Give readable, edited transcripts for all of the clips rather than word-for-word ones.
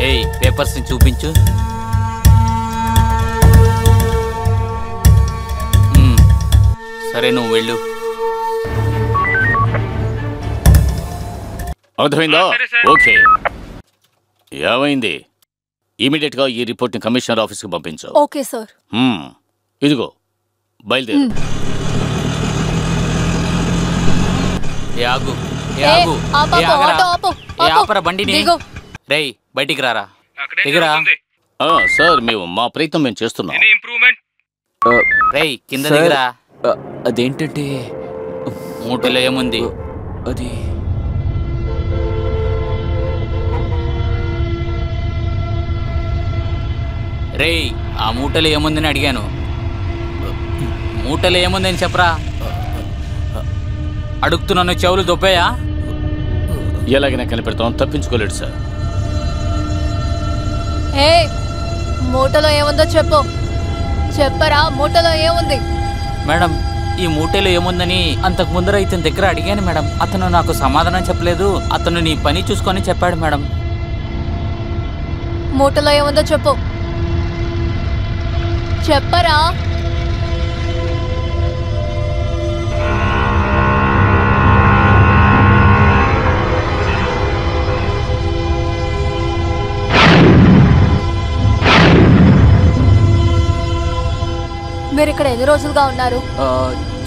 ఏయ్ పేపర్స్ని చూపించు. సరే నువ్వు వెళ్ళు. అర్థమైందా? ఓకే. ఏమైంది? ఇమీడియట్ గా ఈ రిపోర్ట్ ని కమిషనర్ ఆఫీస్ కి పంపించు. Okay sir. ఇదిగో బయలుదేరు. బండిని రేయ్ బయటికి రారా. సార్ మేము మా ప్రయత్నం మేము చేస్తున్నాం. రేయ్ కింద దిగరా. అదేంటంటే మూటలో ఏముంది? అది రేయ్ ఆ మూటలో ఏముందని అడిగాను. మూటలో ఏముందని చెప్పరా. అడుగుతున్నాను, చెవులు దొబ్బాయా? ఎలాగైనా కనిపెడతాం, తప్పించుకోలేడు సార్. మూటలో ఏముందో చెప్పు. చెప్పరా, మూటలో ఏముంది? మేడం ఈ మూటలో ఏముందని అంతకు ముందర ఇతని దగ్గర అడిగాను మేడం. అతను నాకు సమాధానం చెప్పలేదు. అతను నీ పని చూసుకొని చెప్పాడు మేడం. మూటలో ఏముందో చెప్పు. చెప్పరా. మీరు ఇక్కడ ఎన్ని రోజులుగా ఉన్నారు?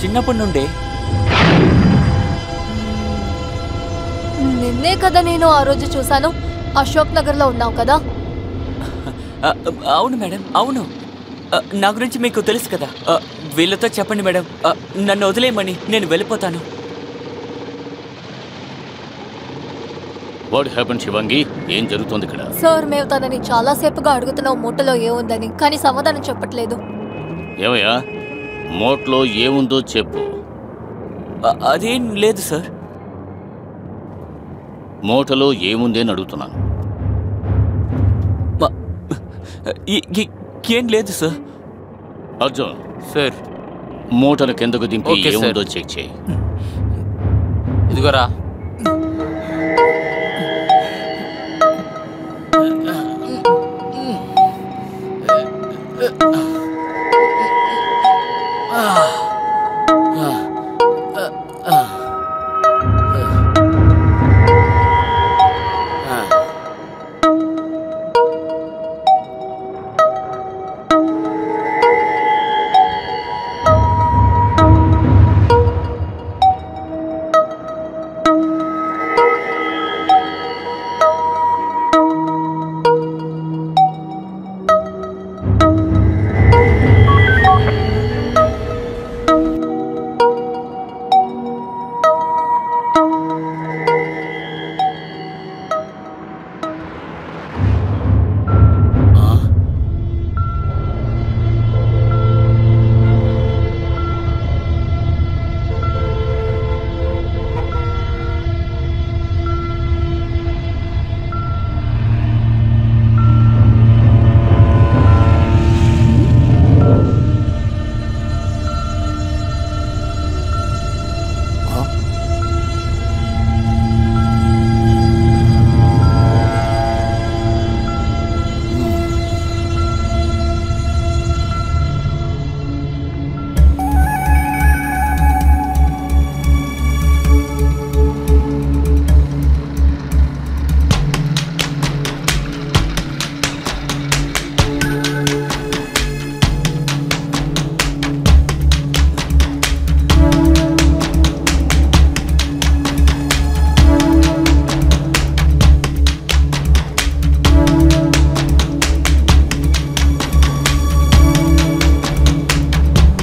చిన్నప్పటి నుండే. నిన్నే కదా నేను ఆ రోజు చూశాను. అశోక్ నగర్ లో ఉన్నావు కదా? అవును మేడం, అవును. నా గురించి మీకు తెలుసు కదా. వీళ్ళతో చెప్పండి మేడం, నన్ను వదిలేయమని. నేను వెళ్ళిపోతాను. What happen Shivangi? ఏం జరుగుతుంది ఇక్కడ? సార్ మేము తనని చాలా సేపుగా అడుగుతున్నాం మూటలో ఏముందని, కానీ సమాధానం చెప్పట్లేదు. ఏమయ్యా, మూటలో ఏముందో చెప్పు. అదేం లేదు సార్. మూటలో ఏముంది అని అడుగుతున్నాను. ఏం లేదు సార్. అర్జున్ సార్, మూటను కిందకు దింపి ఏముందో చెక్ చేయి. ఇదిగోరా.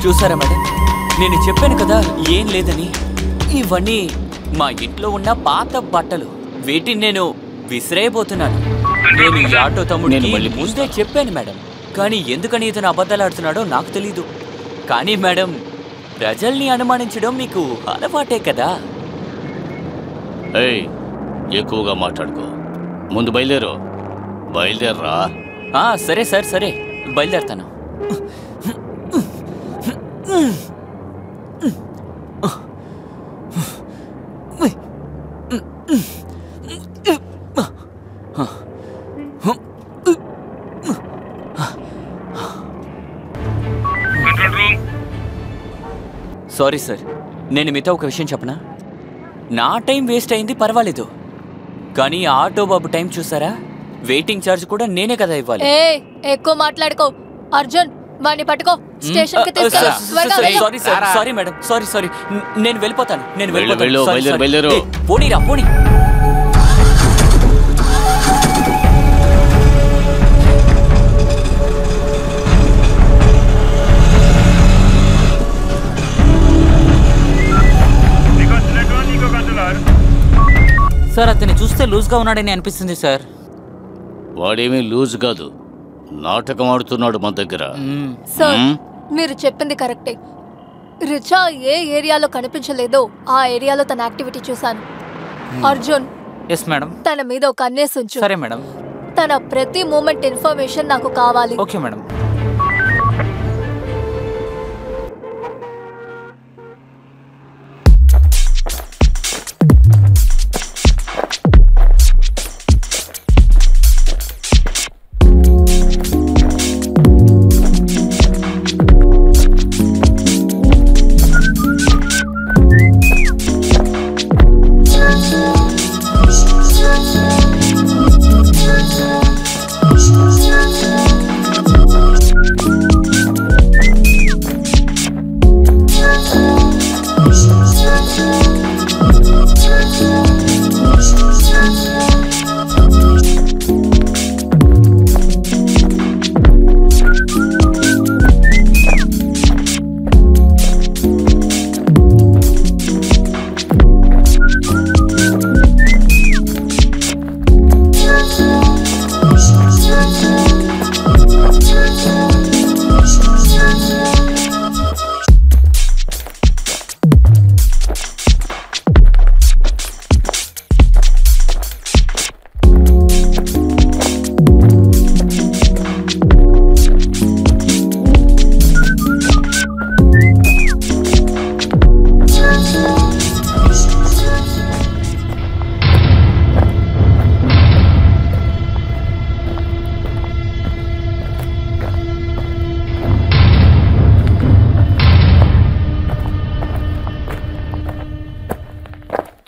చూసారా మేడం, నేను చెప్పాను కదా ఏం లేదని. ఇవన్నీ మా ఇంట్లో ఉన్న పాత బట్టలు. వీటిని నేను విసిరేయబోతున్నాను. నేను ఈ ఆటో తమ్ముడిని ముందే చెప్పాను మేడం, కానీ ఎందుకని ఇతను అబద్ధాలు ఆడుతున్నాడో నాకు తెలీదు. కానీ మేడం, ప్రజల్ని అనుమానించడం మీకు అలవాటే కదా. ఎక్కువగా మాట్లాడుకో. ముందు బయలుదేరు. బయలుదేరరా. సరే సార్, సరే బయలుదేరుతాను. సారీ సార్, నేను మీతో ఒక విషయం చెప్పనా? నా టైం వేస్ట్ అయింది పర్వాలేదు, కానీ ఆటో బాబు టైం చూసారా? వెయిటింగ్ ఛార్జ్ కూడా నేనే కదా ఇవ్వాలి. ఎక్కువ మాట్లాడుకో. అర్జున్, వాడిని పట్టుకో, స్టేషన్ కి తీసుకెళ్ళు. Sorry sir, sorry madam, sorry. నేను వెళ్ళిపోతాను. బయలుదేరు. పోనీరా, పోనీ. సార్ అతన్ని చూస్తే లూజ్ గా ఉన్నాడని అనిపిస్తుంది సార్. వాడేమీ లూజ్ కాదు, నాటకం ఆడుతున్నాడు మన దగ్గర. సార్, మీరు చెప్పింది కరెక్టే. రిచా ఏ ఏరియాలో కనిపించలేదో ఆ ఏరియాలో తన యాక్టివిటీ చూశాను. Arjun, yes madam. తన మీద ఒక కన్నేసి ఉంచు. సరే మేడం. తన ప్రతి మూమెంట్ ఇన్ఫర్మేషన్ నాకు కావాలి. Okay madam.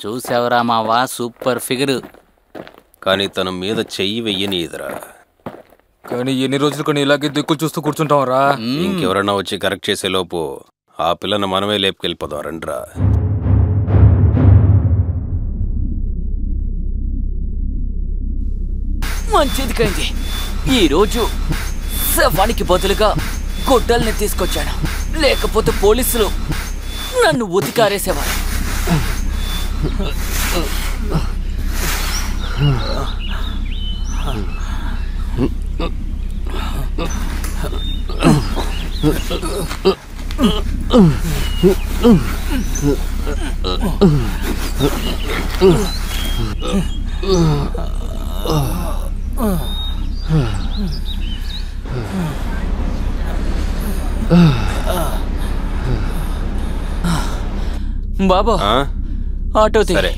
చూసావరా మావా, సూపర్ ఫిగర్. కానీ తన మీద చెయ్యి వెయ్యనీదిరా. కానీ ఎన్ని రోజులు కొన్ని ఇలాగే దిక్కులు చూస్తూ కూర్చుంటావరా? ఇంకెవరన్నా వచ్చి కరెక్ట్ చేసే లోపు ఆ పిల్లను మనమే లేపుకెళ్ళిపోదాం రండ్రా. మంచిదికైంది, ఈరోజు శవానికి బదులుగా గొడ్డల్ని తీసుకొచ్చాను. లేకపోతే పోలీసులు నన్ను ఉతికారేసేవారు. బాబా, ఆటో సరే.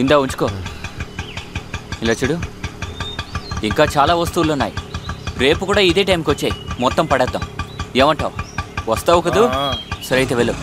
ఇందా ఉంచుకో. ఇలా చూడు, ఇంకా చాలా వస్తువులు ఉన్నాయి. రేపు కూడా ఇదే టైంకి వచ్చాయి, మొత్తం పడేద్దాం. ఏమంటావు? వస్తావు కదూ? సరే అయితే వెళ్ళు.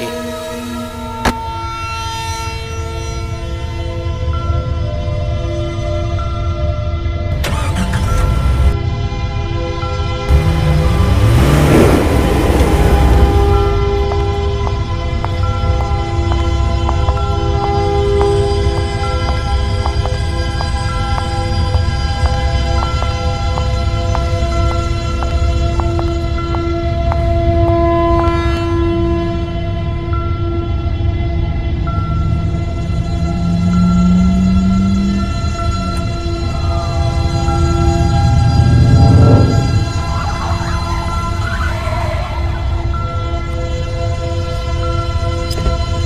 ఓకే